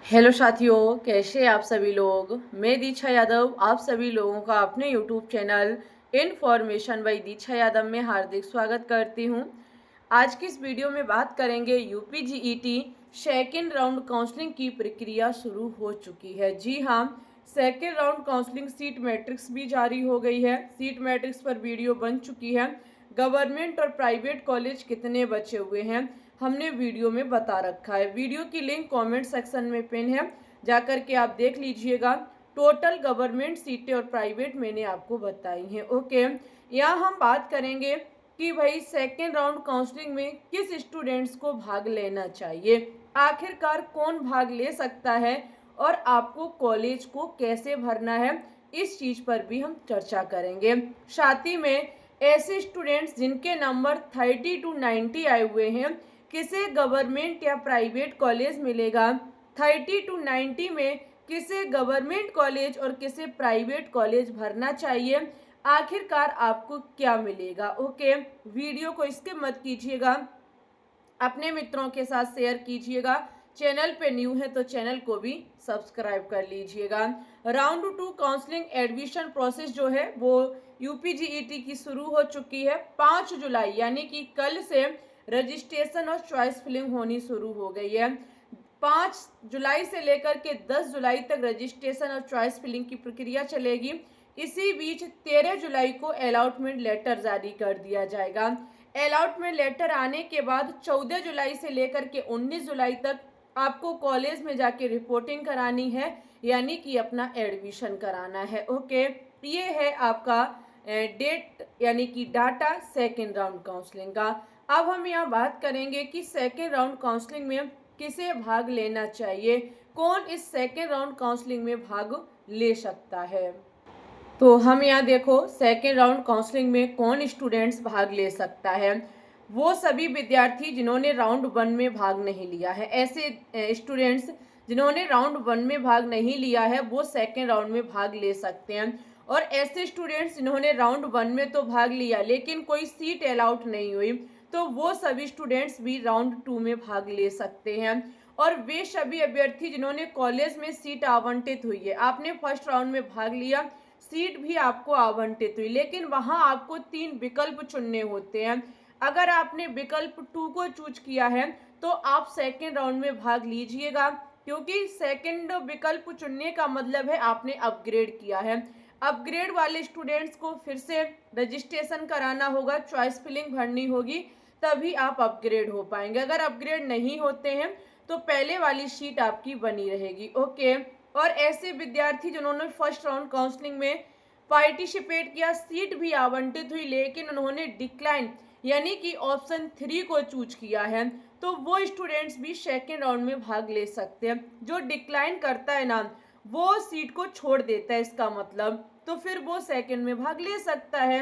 Hello साथियों, कैसे आप सभी लोग। मैं दीक्षा यादव आप सभी लोगों का अपने यूट्यूब चैनल इन्फॉर्मेशन बाय दीक्षा यादव में हार्दिक स्वागत करती हूं। आज की इस वीडियो में बात करेंगे UP GET second round counselling की प्रक्रिया शुरू हो चुकी है। जी हाँ, second round counselling seat matrix भी जारी हो गई है। सीट मैट्रिक्स पर वीडियो बन चुकी है। गवर्नमेंट और प्राइवेट कॉलेज कितने बचे हुए हैं हमने वीडियो में बता रखा है। वीडियो की लिंक कमेंट सेक्शन में पिन है, जाकर के आप देख लीजिएगा। टोटल गवर्नमेंट सीटें और प्राइवेट मैंने आपको बताई हैं। ओके, यहाँ हम बात करेंगे कि भाई सेकेंड राउंड काउंसलिंग में किस स्टूडेंट्स को भाग लेना चाहिए, आखिरकार कौन भाग ले सकता है और आपको कॉलेज को कैसे भरना है, इस चीज़ पर भी हम चर्चा करेंगे। साथ ही में ऐसे स्टूडेंट्स जिनके नंबर 30 to 90 आए हुए हैं, किसे गवर्नमेंट या प्राइवेट कॉलेज मिलेगा, 30 to 90 में किसे गवर्नमेंट कॉलेज और किसे प्राइवेट कॉलेज भरना चाहिए, आखिरकार आपको क्या मिलेगा। ओके, वीडियो को स्किप मत कीजिएगा, अपने मित्रों के साथ शेयर कीजिएगा। चैनल पे न्यू है तो चैनल को भी सब्सक्राइब कर लीजिएगा। राउंड 2 काउंसलिंग एडमिशन प्रोसेस जो है वो यूपीजीईटी की शुरू हो चुकी है। 5 जुलाई यानी कि कल से रजिस्ट्रेशन और चॉइस फिलिंग होनी शुरू हो गई है। 5 जुलाई से लेकर के 10 जुलाई तक रजिस्ट्रेशन और चॉइस फिलिंग की प्रक्रिया चलेगी। इसी बीच 13 जुलाई को अलॉटमेंट लेटर जारी कर दिया जाएगा। अलॉटमेंट लेटर आने के बाद 14 जुलाई से लेकर के 19 जुलाई तक आपको कॉलेज में जाके रिपोर्टिंग करानी है, यानी कि अपना एडमिशन कराना है। ओके, ये है आपका डेट यानी कि डाटा सेकेंड राउंड काउंसलिंग का। अब हम यहाँ बात करेंगे कि सेकेंड राउंड काउंसलिंग में किसे भाग लेना चाहिए, कौन इस सेकेंड राउंड काउंसलिंग में भाग ले सकता है। तो हम यहाँ देखो सेकेंड राउंड काउंसलिंग में कौन स्टूडेंट्स भाग ले सकता है। वो सभी विद्यार्थी जिन्होंने राउंड 1 में भाग नहीं लिया है। ऐसे स्टूडेंट्स जिन्होंने राउंड 1 में भाग नहीं लिया है वो सेकेंड राउंड में भाग ले सकते हैं। और ऐसे स्टूडेंट्स जिन्होंने राउंड 1 में तो भाग लिया लेकिन कोई सीट अलाउट नहीं हुई, तो वो सभी स्टूडेंट्स भी राउंड 2 में भाग ले सकते हैं। और वे सभी अभ्यर्थी जिन्होंने कॉलेज में सीट आवंटित हुई है, आपने फर्स्ट राउंड में भाग लिया, सीट भी आपको आवंटित हुई, लेकिन वहां आपको 3 विकल्प चुनने होते हैं। अगर आपने विकल्प 2 को चूज किया है तो आप सेकेंड राउंड में भाग लीजिएगा, क्योंकि सेकेंड विकल्प चुनने का मतलब है आपने अपग्रेड किया है। अपग्रेड वाले स्टूडेंट्स को फिर से रजिस्ट्रेशन कराना होगा, चॉइस फिलिंग भरनी होगी, तभी आप अपग्रेड हो पाएंगे। अगर अपग्रेड नहीं होते हैं तो पहले वाली सीट आपकी बनी रहेगी। ओके, और ऐसे विद्यार्थी जिन्होंने फर्स्ट राउंड काउंसलिंग में पार्टिसिपेट किया, सीट भी आवंटित हुई लेकिन उन्होंने डिक्लाइन यानी कि ऑप्शन 3 को चूज किया है, तो वो स्टूडेंट्स भी सेकेंड राउंड में भाग ले सकते हैं। जो डिक्लाइन करता है ना, वो सीट को छोड़ देता है, इसका मतलब तो फिर वो सेकेंड में भाग ले सकता है।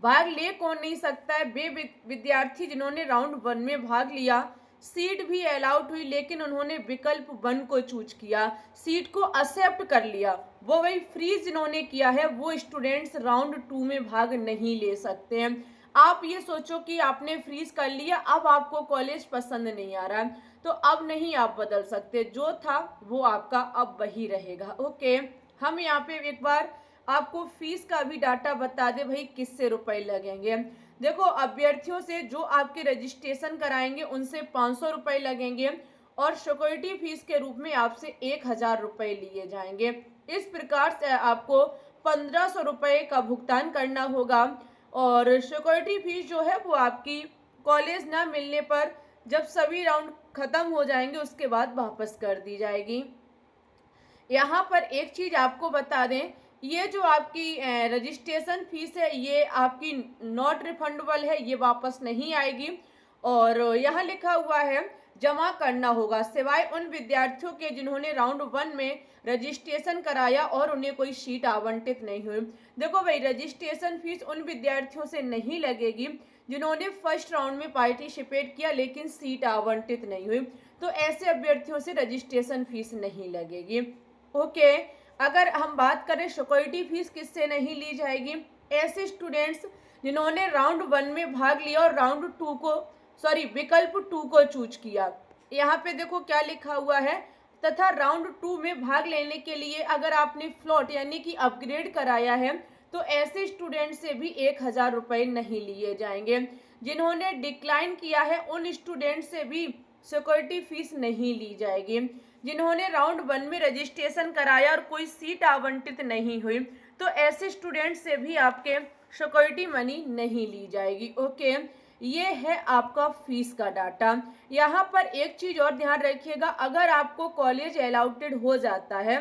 भाग ले कौन नहीं सकता है, वे विद्यार्थी जिन्होंने राउंड 1 में भाग लिया, सीट भी अलाउड हुई लेकिन उन्होंने विकल्प 1 को चूज किया, सीट को एक्सेप्ट कर लिया, वो वही फ्रीज जिन्होंने किया है, वो स्टूडेंट्स राउंड 2 में भाग नहीं ले सकते हैं। आप ये सोचो कि आपने फ्रीज कर लिया, अब आपको कॉलेज पसंद नहीं आ रहा है, तो अब नहीं आप बदल सकते, जो था वो आपका अब वही रहेगा। ओके, हम यहाँ पे एक बार आपको फीस का भी डाटा बता दे भाई, किससे रुपए लगेंगे। देखो, अभ्यर्थियों से जो आपके रजिस्ट्रेशन कराएंगे उनसे 500 रुपए लगेंगे और सिक्योरिटी फीस के रूप में आपसे 1000 रुपए लिए जाएंगे। इस प्रकार से आपको 1500 रुपए का भुगतान करना होगा। और सिक्योरिटी फीस जो है वो आपकी कॉलेज ना मिलने पर, जब सभी राउंड खत्म हो जाएंगे उसके बाद वापस कर दी जाएगी। यहाँ पर एक चीज आपको बता दें, ये जो आपकी रजिस्ट्रेशन फीस है ये आपकी नॉट रिफंडेबल है, ये वापस नहीं आएगी। और यहाँ लिखा हुआ है जमा करना होगा सिवाय उन विद्यार्थियों के जिन्होंने राउंड 1 में रजिस्ट्रेशन कराया और उन्हें कोई सीट आवंटित नहीं हुई। देखो भाई, रजिस्ट्रेशन फीस उन विद्यार्थियों से नहीं लगेगी जिन्होंने फर्स्ट राउंड में पार्टिसिपेट किया लेकिन सीट आवंटित नहीं हुई, तो ऐसे अभ्यर्थियों से रजिस्ट्रेशन फीस नहीं लगेगी। ओके, अगर हम बात करें सिक्योरिटी फीस किससे नहीं ली जाएगी, ऐसे स्टूडेंट्स जिन्होंने राउंड 1 में भाग लिया और राउंड 2 को विकल्प 2 को चूज किया। यहाँ पे देखो क्या लिखा हुआ है, तथा राउंड 2 में भाग लेने के लिए अगर आपने फ्लॉट यानी कि अपग्रेड कराया है तो ऐसे स्टूडेंट से भी 1,000 रुपये नहीं लिए जाएंगे। जिन्होंने डिक्लाइन किया है उन स्टूडेंट से भी सिक्योरिटी फीस नहीं ली जाएगी। जिन्होंने राउंड 1 में रजिस्ट्रेशन कराया और कोई सीट आवंटित नहीं हुई तो ऐसे स्टूडेंट से भी आपके सिक्योरिटी मनी नहीं ली जाएगी। ओके, ये है आपका फीस का डाटा। यहाँ पर एक चीज और ध्यान रखिएगा, अगर आपको कॉलेज अलॉटेड हो जाता है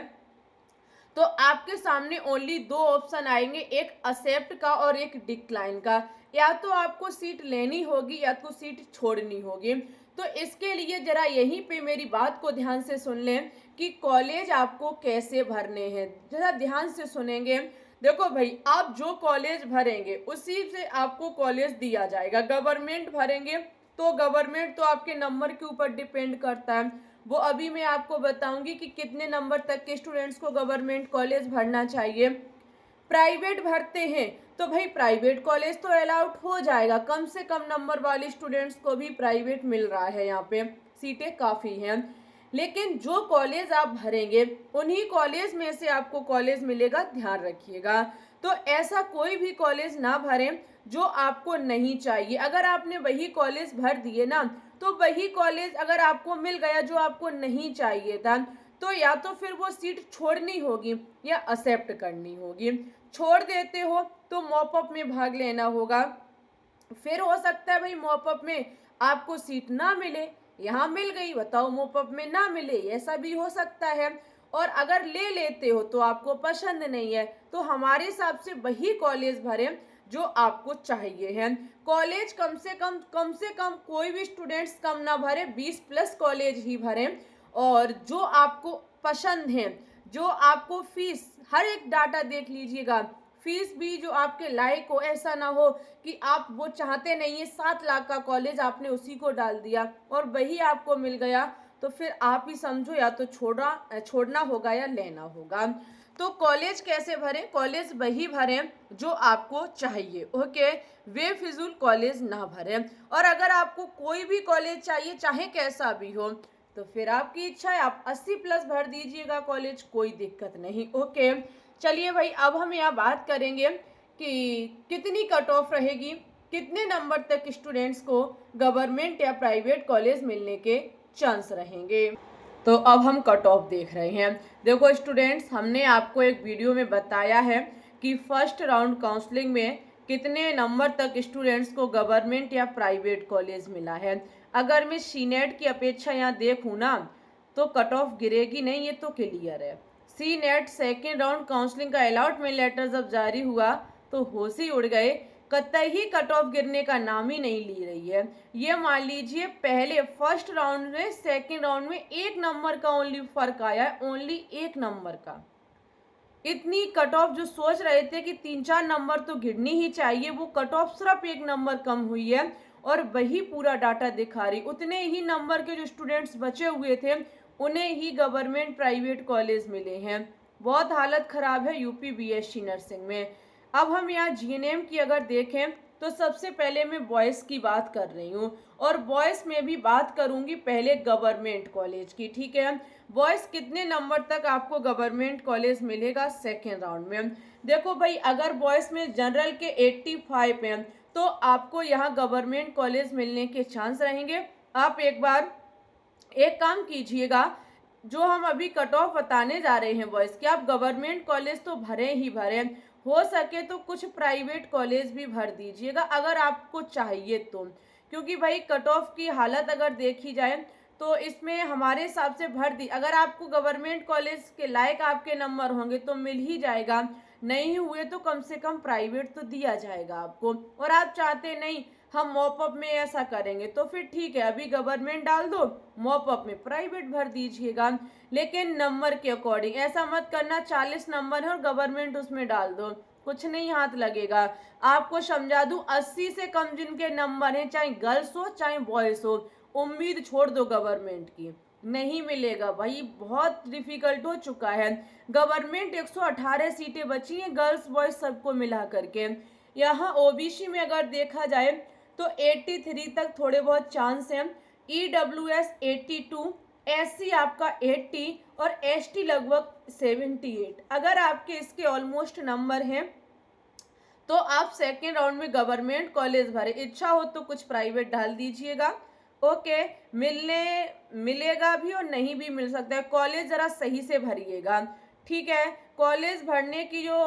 तो आपके सामने ओनली दो ऑप्शन आएंगे, एक एक्सेप्ट का और एक डिक्लाइन का। या तो आपको सीट लेनी होगी या तो सीट छोड़नी होगी। तो इसके लिए जरा यहीं पे मेरी बात को ध्यान से सुन लें कि कॉलेज आपको कैसे भरने हैं। जरा ध्यान से सुनेंगे। देखो भाई, आप जो कॉलेज भरेंगे उसी से आपको कॉलेज दिया जाएगा। गवर्नमेंट भरेंगे तो गवर्नमेंट तो आपके नंबर के ऊपर डिपेंड करता है, वो अभी मैं आपको बताऊंगी कि कितने नंबर तक के स्टूडेंट्स को गवर्नमेंट कॉलेज भरना चाहिए। प्राइवेट भरते हैं तो भाई प्राइवेट कॉलेज तो अलाउड हो जाएगा, कम से कम नंबर वाले स्टूडेंट्स को भी प्राइवेट मिल रहा है, यहाँ पे सीटें काफ़ी हैं। लेकिन जो कॉलेज आप भरेंगे उन्हीं कॉलेज में से आपको कॉलेज मिलेगा, ध्यान रखिएगा। तो ऐसा कोई भी कॉलेज ना भरें जो आपको नहीं चाहिए। अगर आपने वही कॉलेज भर दिए ना तो वही कॉलेज अगर आपको मिल गया जो आपको नहीं चाहिए था तो या तो फिर वो सीट छोड़नी होगी या एक्सेप्ट करनी होगी। छोड़ देते हो तो मॉपअप में भाग लेना होगा। फिर हो सकता है भाई मॉपअप में आपको सीट ना मिले, यहाँ मिल गई बताओ मॉपअप में ना मिले, ऐसा भी हो सकता है। और अगर ले लेते हो तो आपको पसंद नहीं है तो हमारे हिसाब से वही कॉलेज भरें जो आपको चाहिए है। कॉलेज कम से कम कोई भी स्टूडेंट्स कम ना भरे, 20 प्लस कॉलेज ही भरें। और जो आपको पसंद है, जो आपको फीस, हर एक डाटा देख लीजिएगा, फीस भी जो आपके लायक हो। ऐसा ना हो कि आप वो चाहते नहीं है 7 लाख का कॉलेज आपने उसी को डाल दिया और वही आपको मिल गया तो फिर आप ही समझो या तो छोड़ना होगा या लेना होगा। तो कॉलेज कैसे भरें? कॉलेज वही भरें जो आपको चाहिए। ओके, बेफिजूल कॉलेज ना भरें। और अगर आपको कोई भी कॉलेज चाहिए चाहे कैसा भी हो तो फिर आपकी इच्छा है, आप 80 प्लस भर दीजिएगा कॉलेज, कोई दिक्कत नहीं। ओके, चलिए भाई, अब हम यहाँ बात करेंगे कि कितनी कट ऑफ रहेगी, कितने नंबर तक स्टूडेंट्स को गवर्नमेंट या प्राइवेट कॉलेज मिलने के चांस रहेंगे। तो अब हम कट ऑफ देख रहे हैं। देखो स्टूडेंट्स, हमने आपको एक वीडियो में बताया है कि फर्स्ट राउंड काउंसलिंग में कितने नंबर तक स्टूडेंट्स को गवर्नमेंट या प्राइवेट कॉलेज मिला है। अगर मैं सीनेट की अपेक्षा यहाँ देखूँ ना तो कट ऑफ गिरेगी नहीं, ये तो क्लियर है। सीनेट सेकेंड राउंड काउंसलिंग का अलॉटमेंट लेटर जब जारी हुआ तो होश ही उड़ गए, कतई ही कट ऑफ गिरने का नाम ही नहीं ली रही है। ये मान लीजिए पहले फर्स्ट राउंड में सेकेंड राउंड में 1 नंबर का ओनली फर्क आया है, ओनली 1 नंबर का। इतनी कट ऑफ जो सोच रहे थे कि 3-4 नंबर तो गिरनी ही चाहिए, वो कट ऑफ सिर्फ 1 नंबर कम हुई है और वही पूरा डाटा दिखा रही। उतने ही नंबर के जो स्टूडेंट्स बचे हुए थे उन्हें ही गवर्नमेंट प्राइवेट कॉलेज मिले हैं। बहुत हालत खराब है यूपी बीएससी नर्सिंग में। अब हम यहाँ जीएनएम की अगर देखें तो सबसे पहले मैं बॉयज़ की बात कर रही हूँ और बॉयज़ में भी बात करूँगी पहले गवर्नमेंट कॉलेज की, ठीक है। बॉयज़ कितने नंबर तक आपको गवर्नमेंट कॉलेज मिलेगा सेकेंड राउंड में? देखो भाई, अगर बॉयज़ में जनरल के 85 हैं तो आपको यहाँ गवर्नमेंट कॉलेज मिलने के चांस रहेंगे। आप एक बार एक काम कीजिएगा, जो हम अभी कट ऑफ बताने जा रहे हैं बॉयज़ की, आप गवर्नमेंट कॉलेज तो भरें ही भरें, हो सके तो कुछ प्राइवेट कॉलेज भी भर दीजिएगा अगर आपको चाहिए तो। क्योंकि भाई कट ऑफ की हालत अगर देखी जाए तो इसमें हमारे हिसाब से भर दी, अगर आपको गवर्नमेंट कॉलेज के लायक आपके नंबर होंगे तो मिल ही जाएगा, नहीं हुए तो कम से कम प्राइवेट तो दिया जाएगा आपको। और आप चाहते नहीं हम मॉपअप में ऐसा करेंगे तो फिर ठीक है, अभी गवर्नमेंट डाल दो, मॉपअप में प्राइवेट भर दीजिएगा। लेकिन नंबर के अकॉर्डिंग ऐसा मत करना 40 नंबर है और गवर्नमेंट उसमें डाल दो, कुछ नहीं हाथ लगेगा। आपको समझा दूं, 80 से कम जिनके नंबर हैं, चाहे गर्ल्स हो चाहे बॉयज हो, उम्मीद छोड़ दो गवर्नमेंट की, नहीं मिलेगा भाई, बहुत डिफिकल्ट हो चुका है। गवर्नमेंट 118 सीटें बची हैं गर्ल्स बॉयज सबको मिला करके। यहाँ ओबीसी में अगर देखा जाए तो 83 तक थोड़े बहुत चांस हैं, ईडब्ल्यूएस 82, SC आपका 80 और ST लगभग 78। अगर आपके इसके ऑलमोस्ट नंबर हैं तो आप सेकेंड राउंड में गवर्नमेंट कॉलेज भरे, इच्छा हो तो कुछ प्राइवेट डाल दीजिएगा। ओके, मिलेगा भी और नहीं भी मिल सकता है। कॉलेज जरा सही से भरिएगा, ठीक है। कॉलेज भरने की जो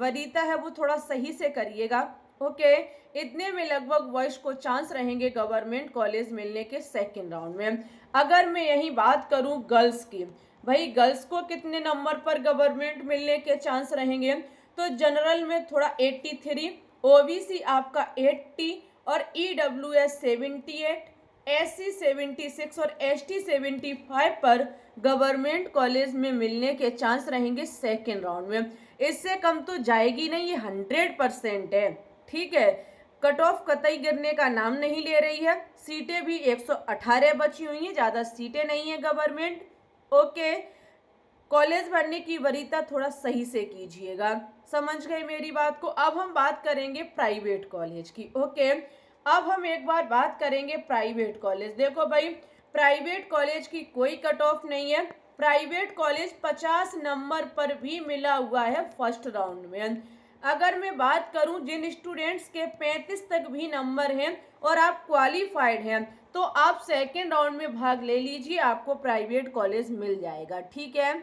वरीयता है वो थोड़ा सही से करिएगा। ओके, इतने में लगभग वॉइस को चांस रहेंगे गवर्नमेंट कॉलेज मिलने के सेकेंड राउंड में। अगर मैं यही बात करूं गर्ल्स की, भाई गर्ल्स को कितने नंबर पर गवर्नमेंट मिलने के चांस रहेंगे, तो जनरल में थोड़ा 83, ओबीसी आपका 80 और ईडब्ल्यूएस 78, SC 76 और ST 75 पर गवर्नमेंट कॉलेज में मिलने के चांस रहेंगे सेकेंड राउंड में। इससे कम तो जाएगी नहीं, ये 100% है, ठीक है। कट ऑफ कतई गिरने का नाम नहीं ले रही है। सीटें भी 118 बची हुई हैं, ज़्यादा सीटें नहीं है गवर्नमेंट। ओके, कॉलेज भरने की वरीयता थोड़ा सही से कीजिएगा, समझ गए मेरी बात को। अब हम बात करेंगे प्राइवेट कॉलेज की। ओके, अब हम एक बार बात करेंगे प्राइवेट कॉलेज। देखो भाई, प्राइवेट कॉलेज की कोई कट ऑफ नहीं है। प्राइवेट कॉलेज 50 नंबर पर भी मिला हुआ है फर्स्ट राउंड में। अगर मैं बात करूं जिन स्टूडेंट्स के 35 तक भी नंबर हैं और आप क्वालिफाइड हैं, तो आप सेकेंड राउंड में भाग ले लीजिए, आपको प्राइवेट कॉलेज मिल जाएगा, ठीक है।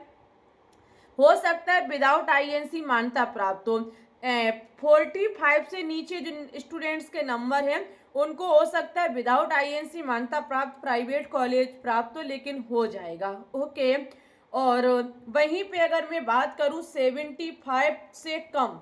हो सकता है विदाउट आईएनसी मान्यता प्राप्त हो। 45 से नीचे जिन स्टूडेंट्स के नंबर हैं उनको हो सकता है विदाउट आईएनसी मान्यता प्राप्त प्राइवेट कॉलेज प्राप्त हो, लेकिन हो जाएगा। ओके, और वहीं पे अगर मैं बात करूं 75 से कम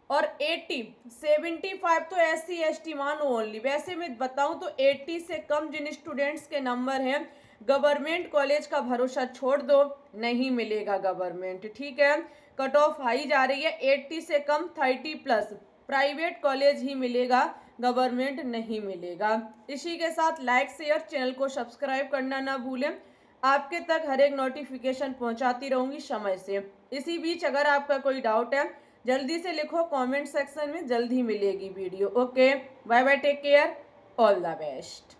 और 80, 75 तो SC ST मानो ओनली। वैसे मैं बताऊं तो 80 से कम जिन स्टूडेंट्स के नंबर हैं, गवर्नमेंट कॉलेज का भरोसा छोड़ दो, नहीं मिलेगा गवर्नमेंट, ठीक है। कट ऑफ हाई जा रही है, 80 से कम 30+ प्राइवेट कॉलेज ही मिलेगा, गवर्नमेंट नहीं मिलेगा। इसी के साथ लाइक शेयर चैनल को सब्सक्राइब करना ना भूलें, आपके तक हर एक नोटिफिकेशन पहुंचाती रहूंगी समय से। इसी बीच अगर आपका कोई डाउट है जल्दी से लिखो कमेंट सेक्शन में, जल्द ही मिलेगी video. Okay, bye bye, take care, all the best.